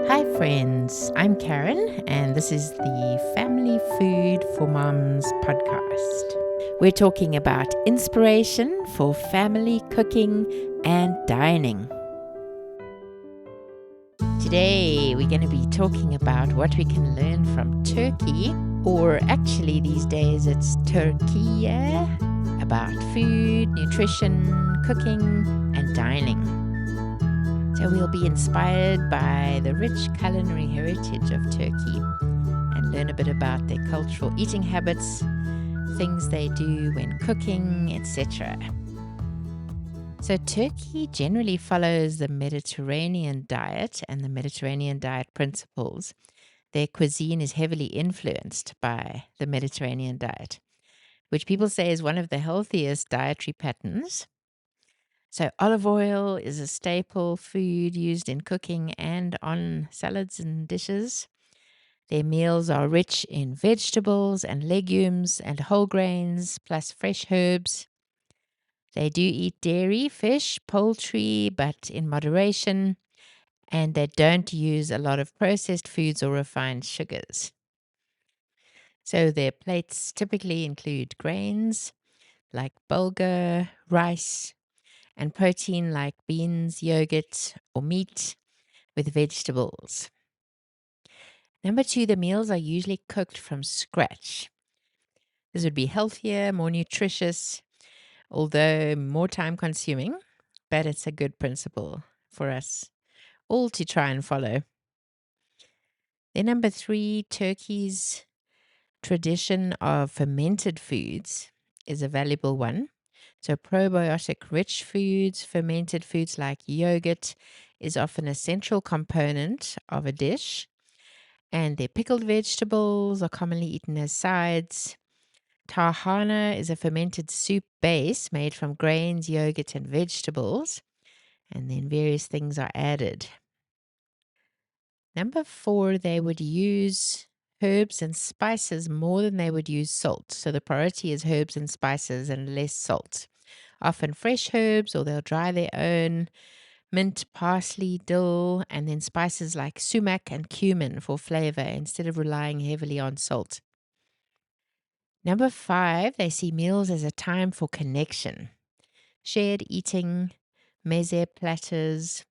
Hi, friends. I'm Karen, and this is the Family Food for Moms podcast. We're talking about inspiration for family cooking and dining. Today, we're going to be talking about what we can learn from Turkey, or actually, these days, it's Türkiye, about food, nutrition, cooking, and dining. So we'll be inspired by the rich culinary heritage of Turkey and learn a bit about their cultural eating habits, things they do when cooking, etc. So Turkey generally follows the Mediterranean diet and the Mediterranean diet principles. Their cuisine is heavily influenced by the Mediterranean diet, which people say is one of the healthiest dietary patterns. So olive oil is a staple food used in cooking and on salads and dishes. Their meals are rich in vegetables and legumes and whole grains, plus fresh herbs. They do eat dairy, fish, poultry, but in moderation, and they don't use a lot of processed foods or refined sugars. So their plates typically include grains like bulgur, rice, and protein like beans, yogurt, or meat with vegetables. Number 2, the meals are usually cooked from scratch. This would be healthier, more nutritious, although more time consuming, but it's a good principle for us all to try and follow. Then number 3, Turkey's tradition of fermented foods is a valuable one. So probiotic rich foods, fermented foods like yogurt is often a central component of a dish. And their pickled vegetables are commonly eaten as sides. Tarhana is a fermented soup base made from grains, yogurt, and vegetables. And then various things are added. Number 4, they would use herbs and spices more than they would use salt. So the priority is herbs and spices and less salt. Often fresh herbs, or they'll dry their own, mint, parsley, dill, and then spices like sumac and cumin for flavor instead of relying heavily on salt. Number 5, they see meals as a time for connection. Shared eating, meze platters.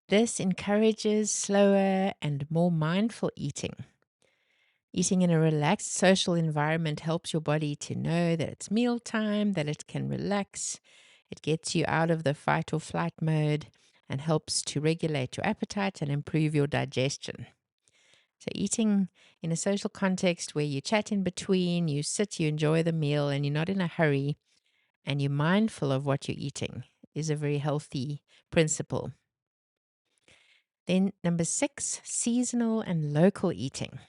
This encourages slower and more mindful eating. Eating in a relaxed social environment helps your body to know that it's mealtime, that it can relax. It gets you out of the fight or flight mode and helps to regulate your appetite and improve your digestion. So eating in a social context where you chat in between, you sit, you enjoy the meal, and you're not in a hurry, and you're mindful of what you're eating is a very healthy principle. Then number 6, seasonal and local eating.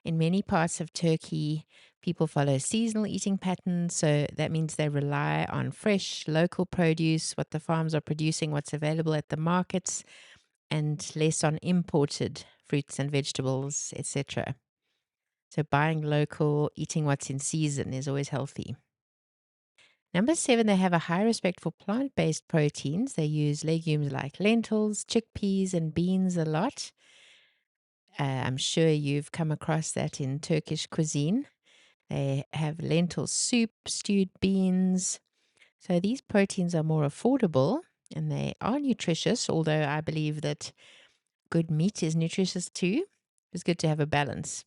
In many parts of Turkey, people follow seasonal eating patterns. So that means they rely on fresh, local produce, what the farms are producing, what's available at the markets, and less on imported fruits and vegetables, etc. So buying local, eating what's in season is always healthy. Number 7, they have a high respect for plant-based proteins. They use legumes like lentils, chickpeas, and beans a lot. I'm sure you've come across that in Turkish cuisine. They have lentil soup, stewed beans. So these proteins are more affordable and they are nutritious, although I believe that good meat is nutritious too. It's good to have a balance.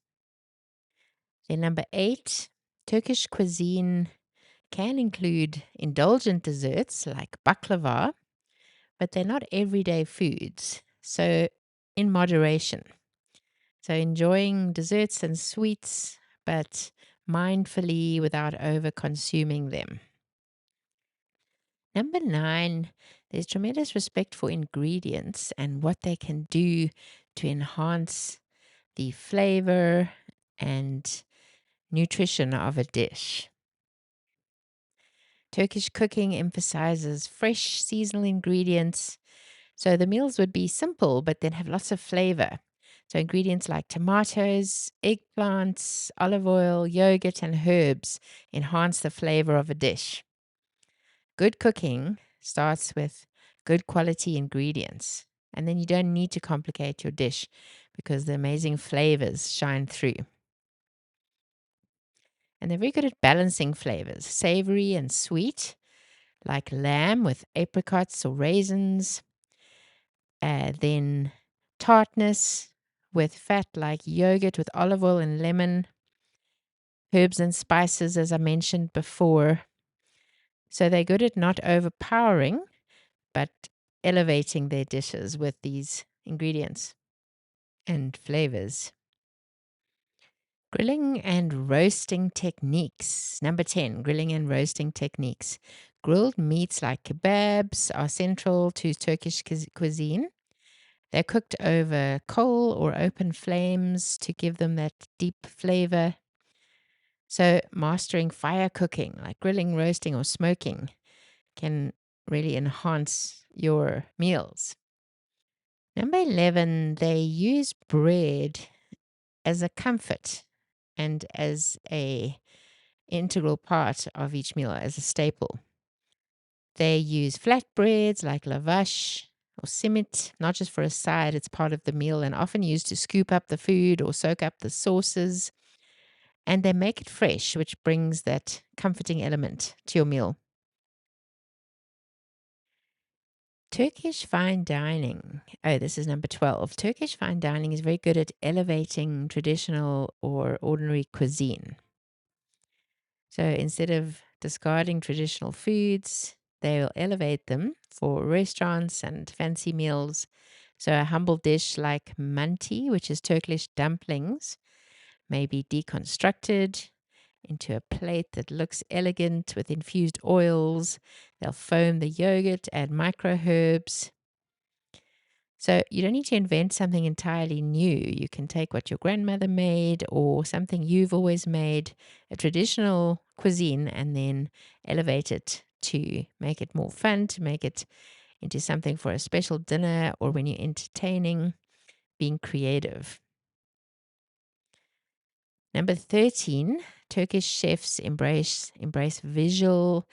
Then number 8, Turkish cuisine can include indulgent desserts like baklava, but they're not everyday foods. So in moderation. So enjoying desserts and sweets, but mindfully without over consuming them. Number 9, there's tremendous respect for ingredients and what they can do to enhance the flavor and nutrition of a dish. Turkish cooking emphasizes fresh seasonal ingredients. So the meals would be simple, but then have lots of flavor. So ingredients like tomatoes, eggplants, olive oil, yogurt, and herbs enhance the flavor of a dish. Good cooking starts with good quality ingredients. And then you don't need to complicate your dish because the amazing flavors shine through. And they're very good at balancing flavors, savory and sweet, like lamb with apricots or raisins. Then tartness with fat, like yogurt with olive oil and lemon. Herbs and spices, as I mentioned before. So they're good at not overpowering, but elevating their dishes with these ingredients and flavors. Grilling and roasting techniques. Number 10, grilling and roasting techniques. Grilled meats like kebabs are central to Turkish cuisine. They're cooked over coal or open flames to give them that deep flavor. So mastering fire cooking, like grilling, roasting, or smoking, can really enhance your meals. Number 11, they use bread as a comfort and as a integral part of each meal, as a staple. They use flatbreads like lavash or simit, not just for a side, it's part of the meal and often used to scoop up the food or soak up the sauces. And they make it fresh, which brings that comforting element to your meal. Turkish fine dining. Oh, this is number 12. Turkish fine dining is very good at elevating traditional or ordinary cuisine. So instead of discarding traditional foods, they will elevate them for restaurants and fancy meals. So a humble dish like manti, which is Turkish dumplings, may be deconstructed into a plate that looks elegant with infused oils. They'll foam the yogurt, add micro herbs. So you don't need to invent something entirely new. You can take what your grandmother made or something you've always made, a traditional cuisine, and then elevate it to make it more fun, to make it into something for a special dinner or when you're entertaining, being creative. Number 13, Turkish chefs embrace visual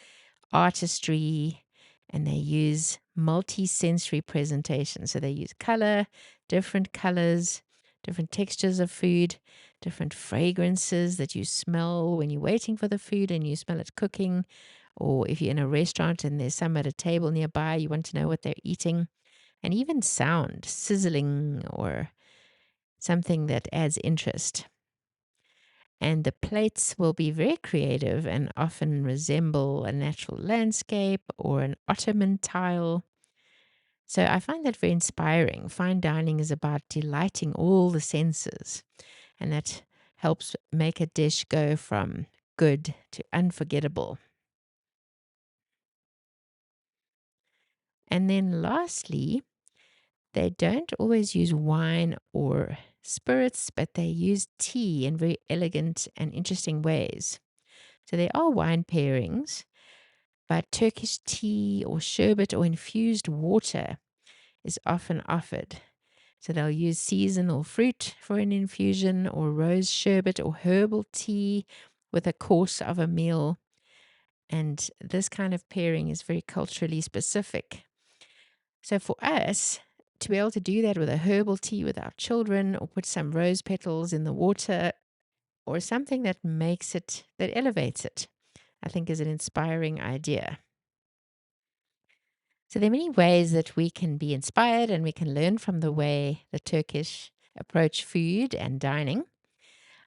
artistry, and they use multi-sensory presentation. So they use different colors, different textures of food, different fragrances that you smell when you're waiting for the food and you smell it cooking. Or if you're in a restaurant and there's some at a table nearby, you want to know what they're eating. And even sound, sizzling or something that adds interest. And the plates will be very creative and often resemble a natural landscape or an Ottoman tile. So I find that very inspiring. Fine dining is about delighting all the senses, and that helps make a dish go from good to unforgettable. And then lastly, they don't always use wine or spirits, but they use tea in very elegant and interesting ways. So there are wine pairings, but Turkish tea or sherbet or infused water is often offered. So they'll use seasonal fruit for an infusion or rose sherbet or herbal tea with a course of a meal. And this kind of pairing is very culturally specific. So for us, to be able to do that with a herbal tea with our children or put some rose petals in the water or something that makes it, that elevates it, I think is an inspiring idea. So there are many ways that we can be inspired and we can learn from the way the Turkish approach food and dining.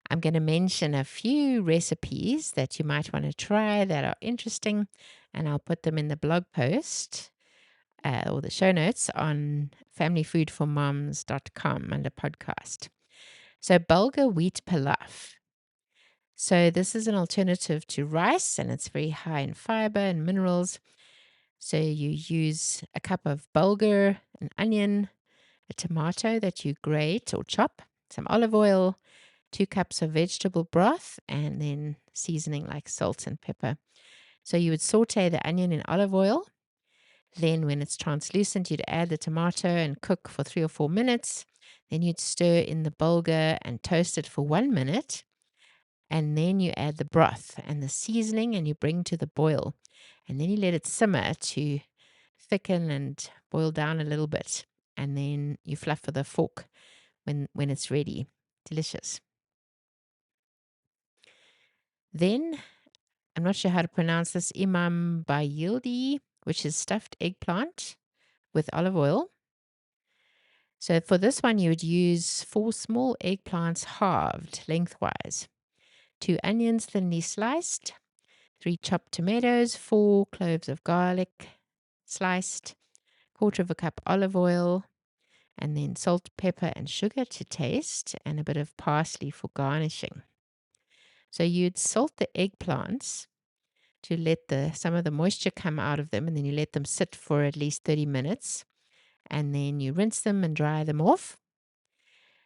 I'm going to mention a few recipes that you might want to try that are interesting, and I'll put them in the blog post or the show notes on familyfoodformoms.com under podcast. So bulgur wheat pilaf. So this is an alternative to rice, and it's very high in fiber and minerals. So you use a cup of bulgur, an onion, a tomato that you grate or chop, some olive oil, 2 cups of vegetable broth, and then seasoning like salt and pepper. So you would saute the onion in olive oil. Then when it's translucent, you'd add the tomato and cook for 3 or 4 minutes. Then you'd stir in the bulgur and toast it for 1 minute. And then you add the broth and the seasoning and you bring to the boil. And then you let it simmer to thicken and boil down a little bit. and then you fluff with a fork when it's ready. Delicious. Then, I'm not sure how to pronounce this, imam bayildi, which is stuffed eggplant with olive oil. So for this one, you would use 4 small eggplants halved lengthwise, 2 onions thinly sliced, 3 chopped tomatoes, 4 cloves of garlic sliced, 1/4 cup olive oil, and then salt, pepper, and sugar to taste, and a bit of parsley for garnishing. So you'd salt the eggplants to let some of the moisture come out of them, and then you let them sit for at least 30 minutes, and then you rinse them and dry them off.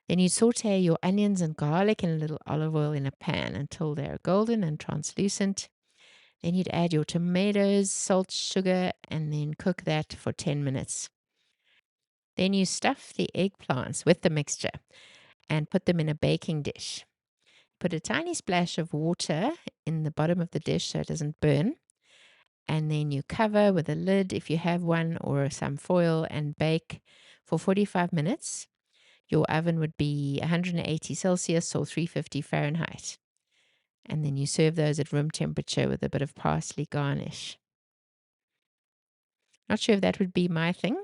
Then you saute your onions and garlic in a little olive oil in a pan until they're golden and translucent. Then you'd add your tomatoes, salt, sugar, and then cook that for 10 minutes. Then you stuff the eggplants with the mixture and put them in a baking dish. Put a tiny splash of water in the bottom of the dish so it doesn't burn. And then you cover with a lid if you have one or some foil and bake for 45 minutes. Your oven would be 180 Celsius or 350 Fahrenheit. And then you serve those at room temperature with a bit of parsley garnish. Not sure if that would be my thing.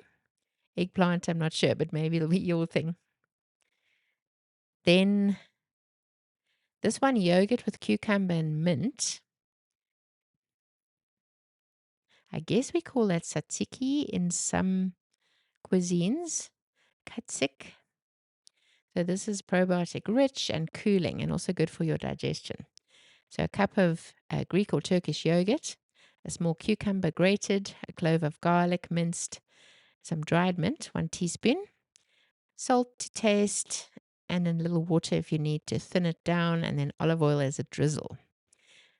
Eggplant, I'm not sure, but maybe it'll be your thing. Then this one, yogurt with cucumber and mint. I guess we call that tzatziki in some cuisines. Katsik. So this is probiotic rich and cooling and also good for your digestion. So a cup of Greek or Turkish yogurt, a small cucumber grated, a clove of garlic minced, some dried mint, 1 teaspoon, salt to taste, and a little water if you need to thin it down, and then olive oil as a drizzle.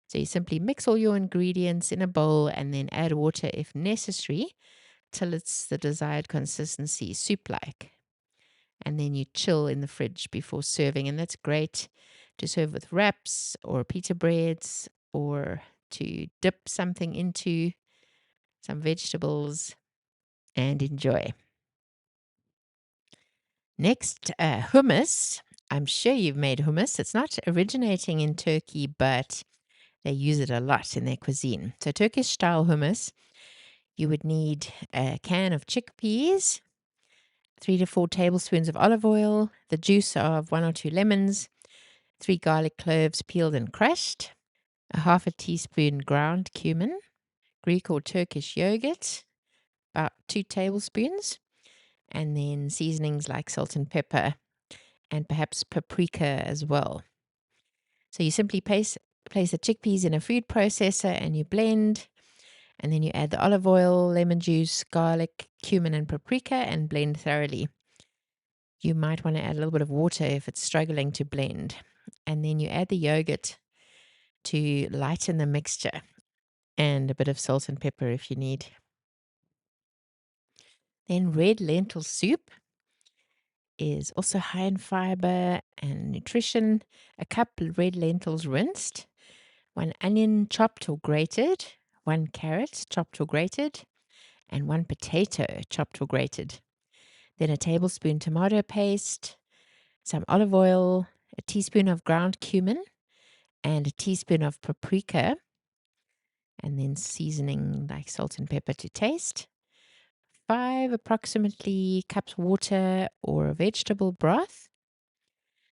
So you simply mix all your ingredients in a bowl and then add water if necessary till it's the desired consistency, soup-like. And then you chill in the fridge before serving. And that's great to serve with wraps or pita breads or to dip something into, some vegetables, and enjoy. Next, hummus. I'm sure you've made hummus. It's not originating in Turkey, but they use it a lot in their cuisine. So Turkish style hummus, you would need a can of chickpeas, 3 to 4 tablespoons of olive oil, the juice of 1 or 2 lemons, 3 garlic cloves peeled and crushed, a 1/2 teaspoon ground cumin, Greek or Turkish yogurt, about 2 tablespoons, and then seasonings like salt and pepper, and perhaps paprika as well. So you simply place the chickpeas in a food processor and you blend, and then you add the olive oil, lemon juice, garlic, cumin, and paprika and blend thoroughly. You might want to add a little bit of water if it's struggling to blend. And then you add the yogurt to lighten the mixture and a bit of salt and pepper if you need. Then red lentil soup is also high in fiber and nutrition. A cup red lentils rinsed, 1 onion chopped or grated, 1 carrot chopped or grated, and 1 potato chopped or grated. Then a tablespoon tomato paste, some olive oil, a teaspoon of ground cumin, and a teaspoon of paprika, and then seasoning like salt and pepper to taste. 5 approximately cups water or vegetable broth.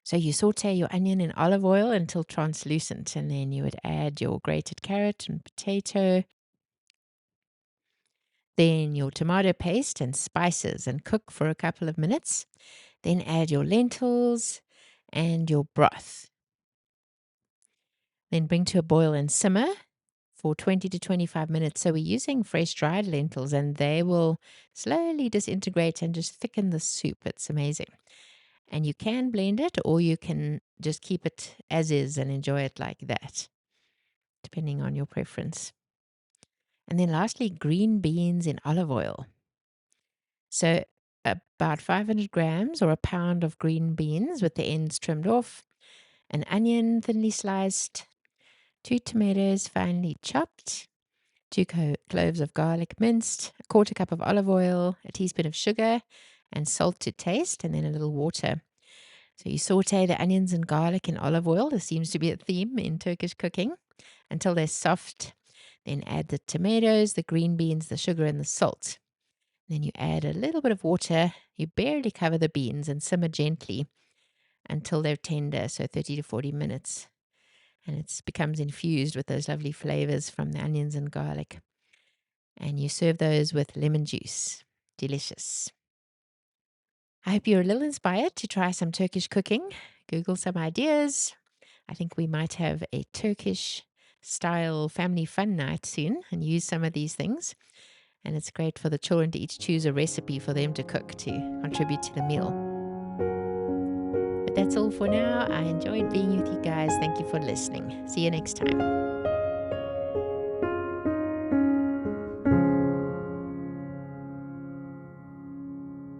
So you saute your onion in olive oil until translucent, and then you would add your grated carrot and potato, then your tomato paste and spices, and cook for a couple of minutes. Then add your lentils and your broth. Then bring to a boil and simmer for 20 to 25 minutes. So we're using fresh dried lentils and they will slowly disintegrate and just thicken the soup. It's amazing. And you can blend it or you can just keep it as is and enjoy it like that, depending on your preference. And then lastly, green beans in olive oil. So about 500 grams or a pound of green beans with the ends trimmed off, an onion thinly sliced, 2 tomatoes finely chopped, 2 cloves of garlic minced, a 1/4 cup of olive oil, a teaspoon of sugar, and salt to taste, and then a little water. So you saute the onions and garlic in olive oil. This seems to be a theme in Turkish cooking until they're soft. Then add the tomatoes, the green beans, the sugar, and the salt. Then you add a little bit of water. You barely cover the beans and simmer gently until they're tender, so 30 to 40 minutes. And it becomes infused with those lovely flavors from the onions and garlic. And you serve those with lemon juice. Delicious. I hope you're a little inspired to try some Turkish cooking. Google some ideas. I think we might have a Turkish style family fun night soon and use some of these things. And it's great for the children to each choose a recipe for them to cook to contribute to the meal. But that's all for now. I enjoyed being with you guys. Thank you for listening. See you next time.